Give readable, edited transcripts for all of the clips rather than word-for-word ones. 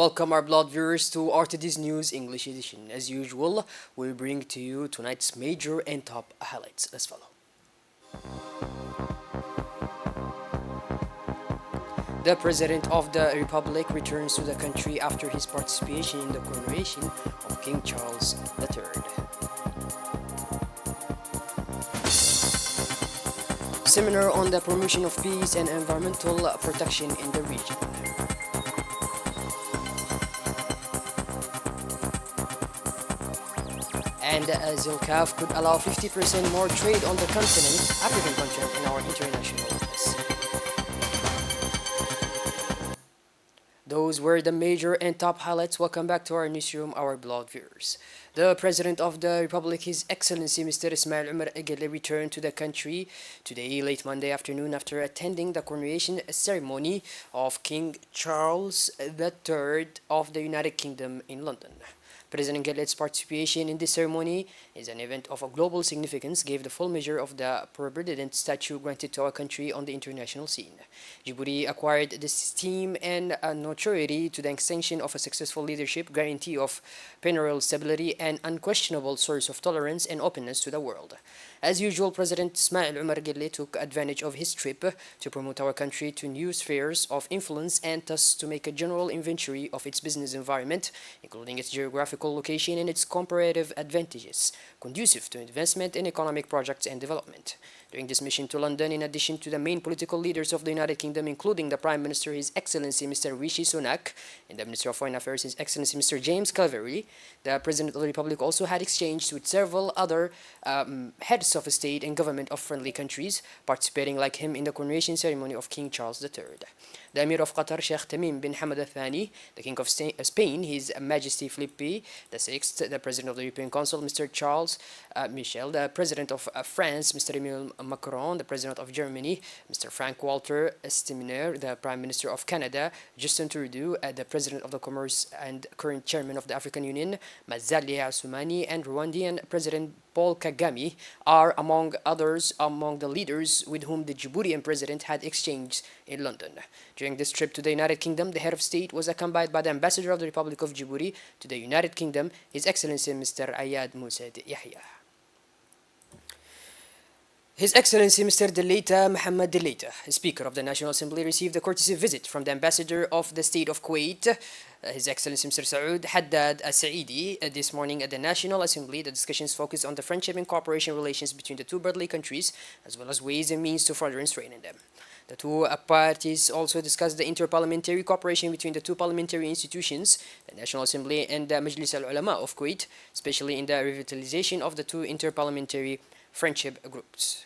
welcome our blood viewers to RTD's News English edition. As usual, we bring to you tonight's major and top highlights. Let's follow. The President of the Republic returns to the country after his participation in the coronation of King Charles III. Seminar on the promotion of peace and environmental protection in the region. And ZILCAF could allow 50% more trade on the African continent in our international business. Those were the major and top highlights. Welcome back to our newsroom, our blog viewers. The President of the Republic, His Excellency Mr. Ismail Omar Guelleh, returned to the country today, late Monday afternoon, after attending the coronation ceremony of King Charles III of the United Kingdom in London. President Guelleh's participation in this ceremony is an event of a global significance, gave the full measure of the preeminent stature granted to our country on the international scene. Djibouti acquired this esteem and notoriety to the extension of a successful leadership, guarantee of perennial stability, and unquestionable source of tolerance and openness to the world. As usual, President Ismail Omar Guelleh took advantage of his trip to promote our country to new spheres of influence and thus to make a general inventory of its business environment, including its geographical location and its comparative advantages, conducive to investment in economic projects and development. During this mission to London, in addition to the main political leaders of the United Kingdom, including the Prime Minister, His Excellency Mr. Rishi Sunak, and the Minister of Foreign Affairs, His Excellency Mr. James Cleverly, the President of the Republic also had exchanges with several other heads of state and government of friendly countries, participating like him in the coronation ceremony of King Charles III. The Emir of Qatar, Sheikh Tamim bin Hamad Al Thani, the King of Spain, His Majesty Felipe VI, the President of the European Council, Mr. Charles Michel, the President of France, Mr. Emmanuel Macron, the President of Germany, Mr. Frank-Walter Steinmeier, the Prime Minister of Canada, Justin Trudeau, the President of the Commerce and current Chairman of the African Union, Mazalia Soumani, and Rwandan President Paul Kagame are among others among the leaders with whom the Djiboutian President had exchanged in London. During this trip to the United Kingdom, the head of state was accompanied by the Ambassador of the Republic of Djibouti to the United Kingdom, His Excellency Mr. Ayad Moussaid Yahya. His Excellency Mr. Delaita Mohammed Delaita, Speaker of the National Assembly, received a courtesy visit from the Ambassador of the State of Kuwait, His Excellency Mr. Saud Haddad Al-Saidi. This morning at the National Assembly, the discussions focused on the friendship and cooperation relations between the two brotherly countries, as well as ways and means to further strengthen them. The two parties also discussed the interparliamentary cooperation between the two parliamentary institutions, the National Assembly and the Majlis al-Ulama of Kuwait, especially in the revitalization of the two interparliamentary friendship groups.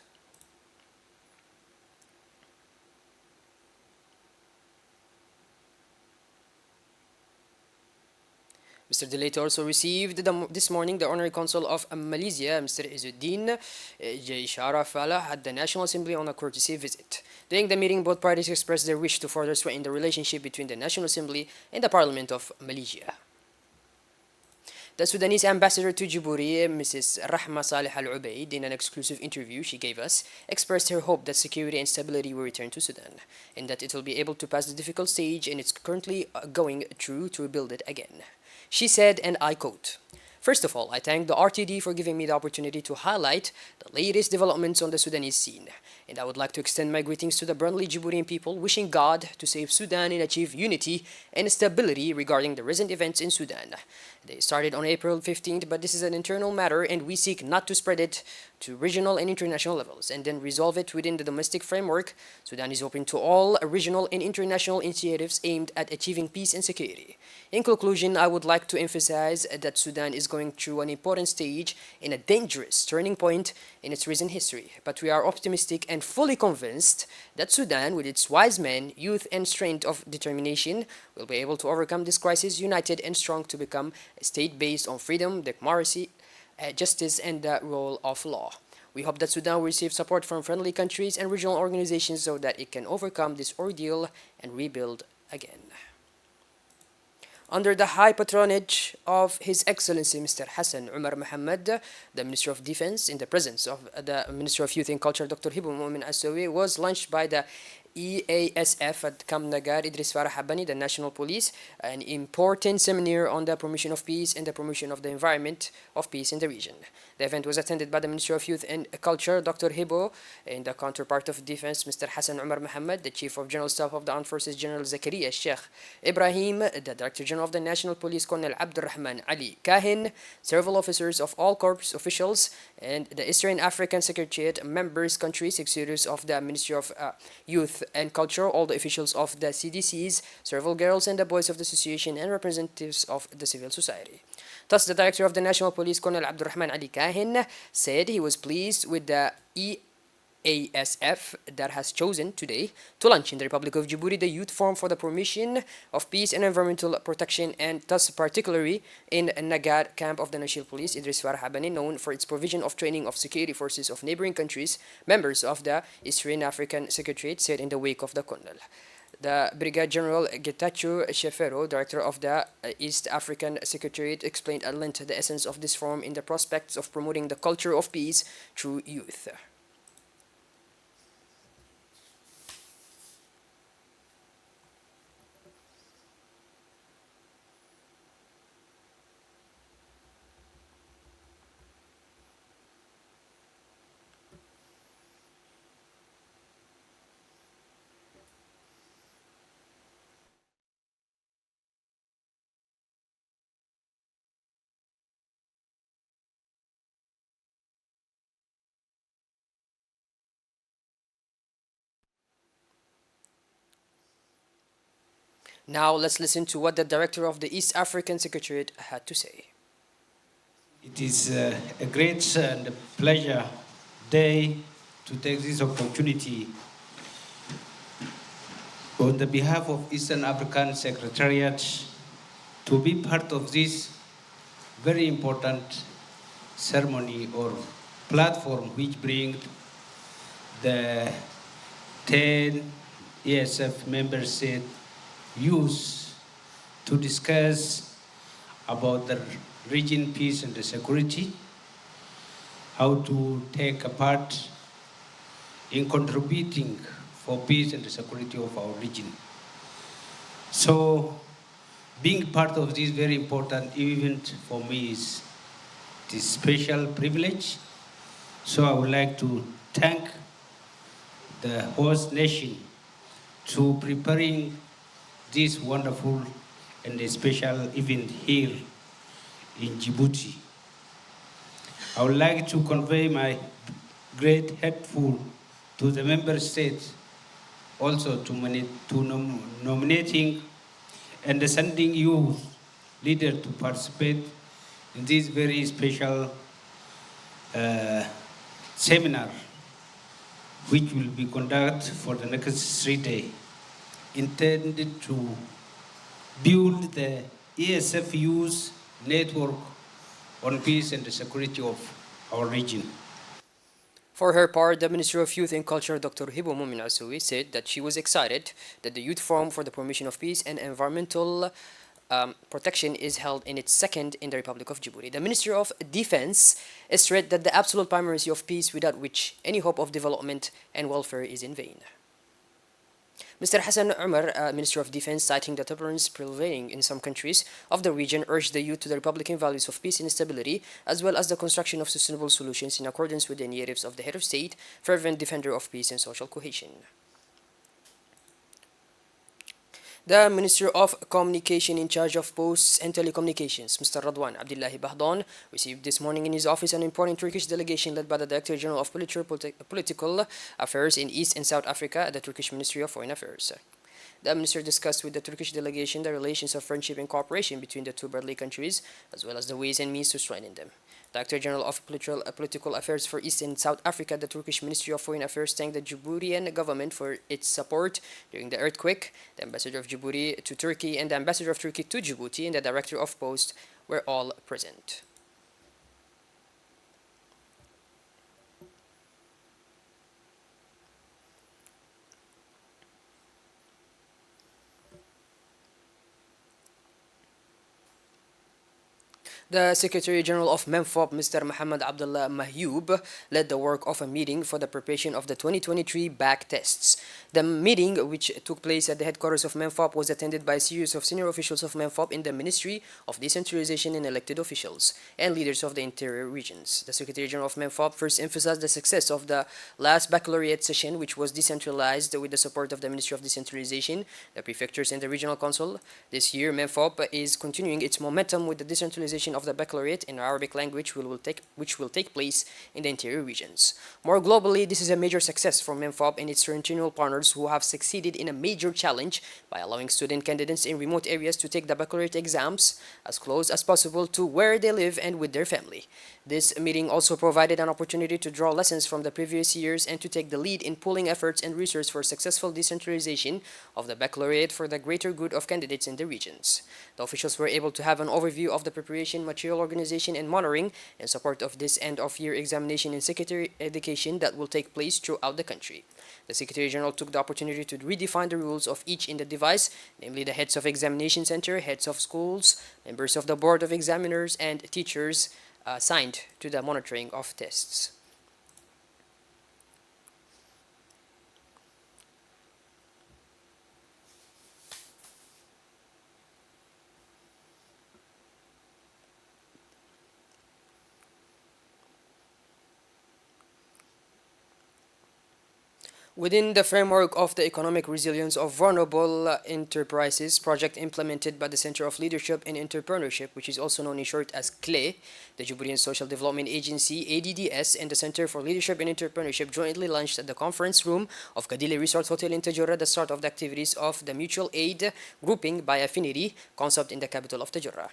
Mr. Delaita also received this morning the Honorary Consul of Malaysia, Mr. Izzuddin Jaishara Falah, at the National Assembly on a courtesy visit. During the meeting, both parties expressed their wish to further strengthen the relationship between the National Assembly and the Parliament of Malaysia. The Sudanese ambassador to Djibouti, Mrs. Rahma Saleh Al Ubaid, in an exclusive interview she gave us, expressed her hope that security and stability will return to Sudan, and that it will be able to pass the difficult stage and it's currently going through to rebuild it again. She said, and I quote, "First of all, I thank the RTD for giving me the opportunity to highlight the latest developments on the Sudanese scene. And I would like to extend my greetings to the brotherly Djiboutian people, wishing God to save Sudan and achieve unity and stability regarding the recent events in Sudan. They started on April 15th, but this is an internal matter and we seek not to spread it to regional and international levels and then resolve it within the domestic framework. Sudan is open to all regional and international initiatives aimed at achieving peace and security. In conclusion, I would like to emphasize that Sudan is going through an important stage and a dangerous turning point in its recent history, but we are optimistic and fully convinced that Sudan, with its wise men, youth, and strength of determination, will be able to overcome this crisis united and strong to become a state based on freedom, democracy, justice, and the rule of law. We hope that Sudan will receive support from friendly countries and regional organizations so that it can overcome this ordeal and rebuild again." Under the high patronage of His Excellency Mr. Hassan Umar Mohammed, the Minister of Defense, in the presence of the Minister of Youth and Culture, Dr. Hibu Mu'min Asawi, was launched by the EASF at Camp Nagar Idris Farah Habani, the National Police, an important seminar on the promotion of peace and the promotion of the environment of peace in the region. The event was attended by the Minister of Youth and Culture, Dr. Hibo, and the counterpart of Defense, Mr. Hassan Umar Mohammed, the Chief of General Staff of the Armed Forces, General Zakaria Sheikh Ibrahim, the Director General of the National Police, Colonel Abdurrahman Ali Kahin, several officers of all corps officials, and the Eastern African Secretariat members, countries, executives of the Ministry of Youth and Culture, all the officials of the CDCs, several girls and the boys of the association, and representatives of the civil society. Thus, the Director of the National Police, Colonel Abdurrahman Ali Kahin, said he was pleased with the EASF that has chosen today to launch in the Republic of Djibouti the Youth Forum for the Promotion of Peace and Environmental Protection, and thus particularly in Nagar camp of the National Police Idris Farah Habani, known for its provision of training of security forces of neighboring countries, members of the Eastern African Secretariat, said in the wake of the Colonel. The Brigadier General Getachew Shefero, Director of the East African Secretariat, explained at length the essence of this forum in the prospects of promoting the culture of peace through youth. Now let's listen to what the Director of the East African Secretariat had to say. It is a great and pleasure day to take this opportunity on the behalf of Eastern African Secretariat to be part of this very important ceremony or platform which brings the 10 ESF member state youth to discuss about the region peace and the security, how to take a part in contributing for peace and the security of our region. So being part of this very important event for me is this special privilege. So I would like to thank the host nation to preparing this wonderful and special event here in Djibouti. I would like to convey my great grateful to the member states also to nominating and sending youth leaders to participate in this very special seminar, which will be conducted for the next 3 days, intended to build the ESF youth network on peace and the security of our region. For her part, the Minister of Youth and Culture, Dr. Hibo Mumin Asoui, said that she was excited that the Youth Forum for the Promotion of Peace and Environmental Protection is held in its second in the Republic of Djibouti. The Minister of Defense stressed that the absolute primacy of peace, without which any hope of development and welfare is in vain. Mr. Hassan Umar, Minister of Defense, citing the turbulence prevailing in some countries of the region, urged the youth to the Republican values of peace and stability, as well as the construction of sustainable solutions in accordance with the narratives of the head of state, fervent defender of peace and social cohesion. The Minister of Communication in charge of Posts and Telecommunications, Mr. Radwan Abdullahi Bahdan, received this morning in his office an important Turkish delegation led by the Director General of Political Affairs in East and South Africa at the Turkish Ministry of Foreign Affairs. The minister discussed with the Turkish delegation the relations of friendship and cooperation between the two brotherly countries, as well as the ways and means to strengthen them. Director General of Political Affairs for East and South Africa, the Turkish Ministry of Foreign Affairs, thanked the Djiboutian government for its support during the earthquake. The Ambassador of Djibouti to Turkey and the Ambassador of Turkey to Djibouti and the Director of Post were all present. The Secretary General of MENFOP, Mr. Muhammad Abdullah Mahyoub, led the work of a meeting for the preparation of the 2023 back tests. The meeting, which took place at the headquarters of MENFOP, was attended by a series of senior officials of MENFOP in the Ministry of Decentralization and elected officials and leaders of the interior regions. The Secretary General of MENFOP first emphasized the success of the last baccalaureate session, which was decentralized with the support of the Ministry of Decentralization, the prefectures, and the regional council. This year, MENFOP is continuing its momentum with the decentralization of the baccalaureate in Arabic language, which will take place in the interior regions. More globally, this is a major success for MENFOP and its regional partners who have succeeded in a major challenge by allowing student candidates in remote areas to take the baccalaureate exams as close as possible to where they live and with their family. This meeting also provided an opportunity to draw lessons from the previous years and to take the lead in pooling efforts and research for successful decentralization of the baccalaureate for the greater good of candidates in the regions. The officials were able to have an overview of the preparation, material organization, and monitoring in support of this end-of-year examination in secondary education that will take place throughout the country. The Secretary General took the opportunity to redefine the rules of each in the device, namely the heads of examination center, heads of schools, members of the board of examiners, and teachers assigned to the monitoring of tests. Within the framework of the Economic Resilience of Vulnerable Enterprises project implemented by the Center of Leadership and Entrepreneurship, which is also known in short as CLE, the Jubilean Social Development Agency, ADDS, and the Center for Leadership and Entrepreneurship jointly launched at the conference room of Kadile Resort Hotel in Tajurra the start of the activities of the Mutual Aid Grouping by Affinity concept in the capital of Tajurra.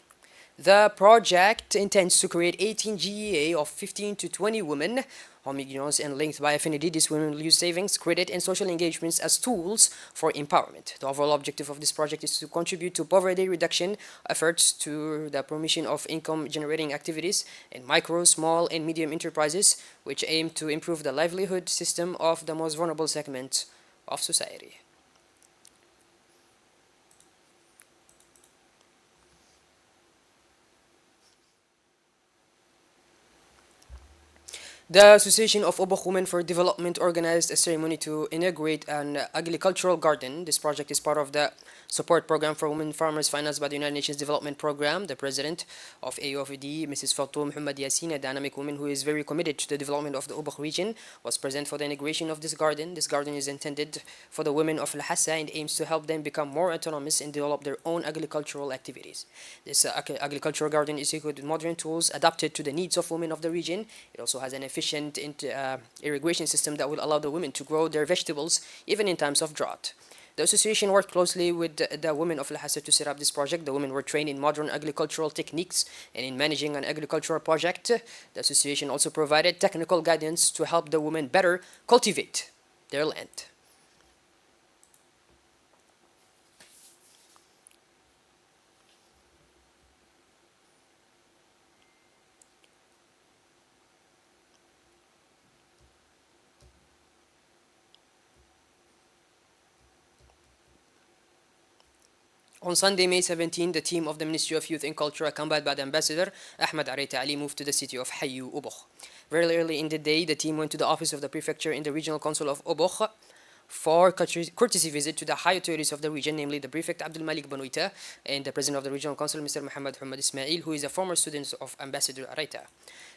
The project intends to create 18 GEA of 15 to 20 women, homogeneous and linked by affinity. These women will use savings, credit, and social engagements as tools for empowerment. The overall objective of this project is to contribute to poverty reduction efforts, to the promotion of income-generating activities in micro, small, and medium enterprises, which aim to improve the livelihood system of the most vulnerable segment of society. The Association of Obok Women for Development organized a ceremony to inaugurate an agricultural garden. This project is part of the support program for women farmers financed by the United Nations Development Program. The president of AOFD, Mrs. Fatou Muhammad Yassin, a dynamic woman who is very committed to the development of the Obok region, was present for the inauguration of this garden. This garden is intended for the women of Lhasa and aims to help them become more autonomous and develop their own agricultural activities. This agricultural garden is equipped with modern tools adapted to the needs of women of the region. It also has an efficient irrigation system that will allow the women to grow their vegetables even in times of drought. The association worked closely with the women of Lhasa to set up this project. The women were trained in modern agricultural techniques and in managing an agricultural project. The association also provided technical guidance to help the women better cultivate their land. On Sunday, May 17, the team of the Ministry of Youth and Culture, accompanied by the Ambassador Ahmed Areta Ali, moved to the city of Hayu, Ubokh. Very early in the day, the team went to the office of the prefecture in the regional council of Ubokh for courtesy visit to the high authorities of the region, namely the prefect Abdul Malik Banoita and the president of the regional council, Mr. Muhammad Hamad Ismail, who is a former student of Ambassador Areta.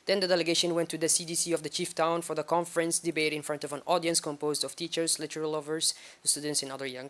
Then the delegation went to the CDC of the chief town for the conference debate in front of an audience composed of teachers, literature lovers, students, and other young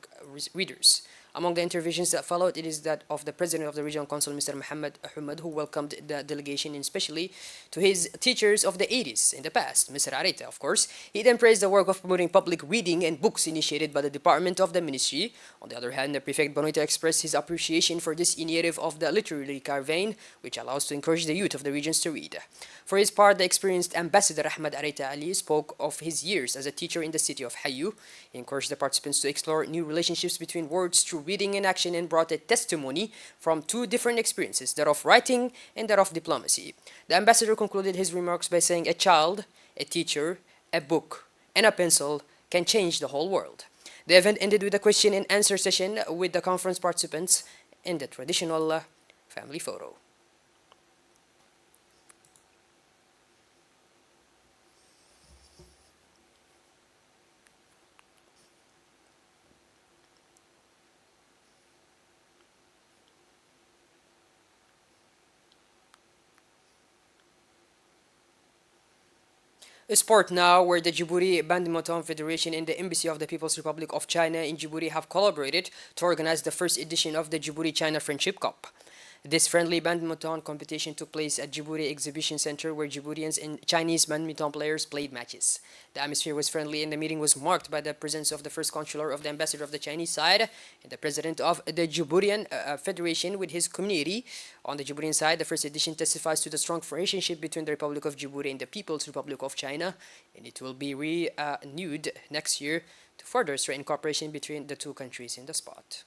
readers. Among the interventions that followed, it is that of the president of the regional council, Mr. Muhammad Ahmed, who welcomed the delegation, and especially to his teachers of the 80s in the past, Mr. Areta, of course. He then praised the work of promoting public reading and books initiated by the department of the ministry. On the other hand, the prefect Banoita expressed his appreciation for this initiative of the literary caravane, which allows to encourage the youth of the regions to read. For his part, the experienced Ambassador Ahmed Areta Ali spoke of his years as a teacher in the city of Hayu. He encouraged the participants to explore new relationships between words through reading and action, and brought a testimony from two different experiences, that of writing and that of diplomacy. The ambassador concluded his remarks by saying, a child, a teacher, a book, and a pencil can change the whole world. The event ended with a question and answer session with the conference participants and the traditional family photo. Sport now, where the Djibouti Badminton Federation and the Embassy of the People's Republic of China in Djibouti have collaborated to organize the first edition of the Djibouti-China Friendship Cup. This friendly badminton competition took place at Djibouti Exhibition Center where Djiboutians and Chinese badminton players played matches. The atmosphere was friendly and the meeting was marked by the presence of the first consular of the ambassador of the Chinese side and the president of the Djiboutian Federation with his community. On the Djiboutian side, the first edition testifies to the strong relationship between the Republic of Djibouti and the People's Republic of China, and it will be renewed next year to further strengthen cooperation between the two countries in the spot.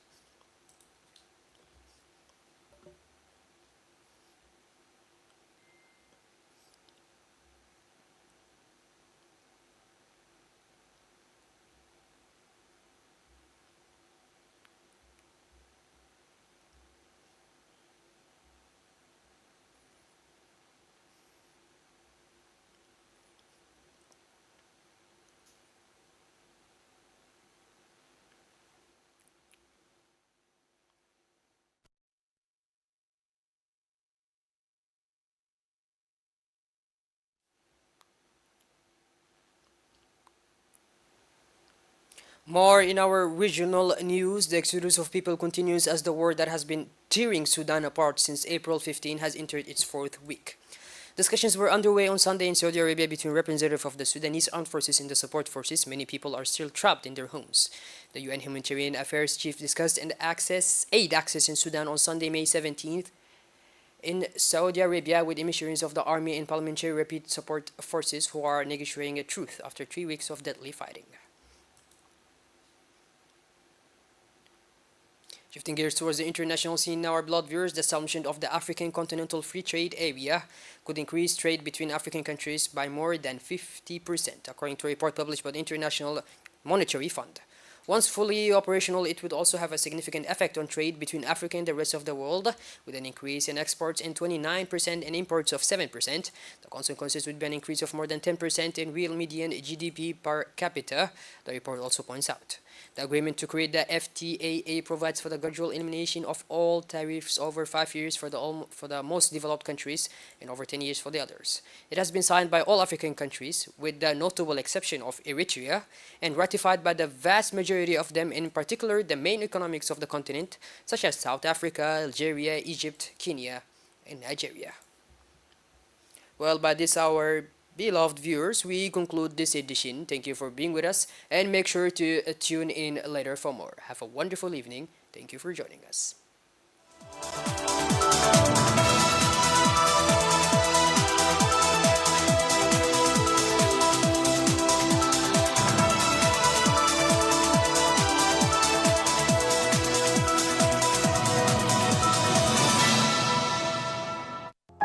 More in our regional news, the exodus of people continues as the war that has been tearing Sudan apart since April 15 has entered its fourth week. Discussions were underway on Sunday in Saudi Arabia between representatives of the Sudanese armed forces and the support forces. Many people are still trapped in their homes. The UN Humanitarian Affairs Chief discussed aid access in Sudan on Sunday, May 17th, in Saudi Arabia with emissaries of the army and parliamentary rapid support forces who are negotiating a truce after 3 weeks of deadly fighting. Shifting gears towards the international scene now, our blood viewers, the establishment of the African Continental Free Trade Area could increase trade between African countries by more than 50%, according to a report published by the International Monetary Fund. Once fully operational, it would also have a significant effect on trade between Africa and the rest of the world, with an increase in exports in 29% and imports of 7%. The consequences would be an increase of more than 10% in real median GDP per capita, the report also points out. The agreement to create the FTAA provides for the gradual elimination of all tariffs over 5 years for the most developed countries and over 10 years for the others. It has been signed by all African countries, with the notable exception of Eritrea, and ratified by the vast majority of them, in particular the main economies of the continent, such as South Africa, Algeria, Egypt, Kenya, and Nigeria. Well, by this hour, beloved viewers, we conclude this edition. Thank you for being with us, and make sure to tune in later for more. Have a wonderful evening. Thank you for joining us.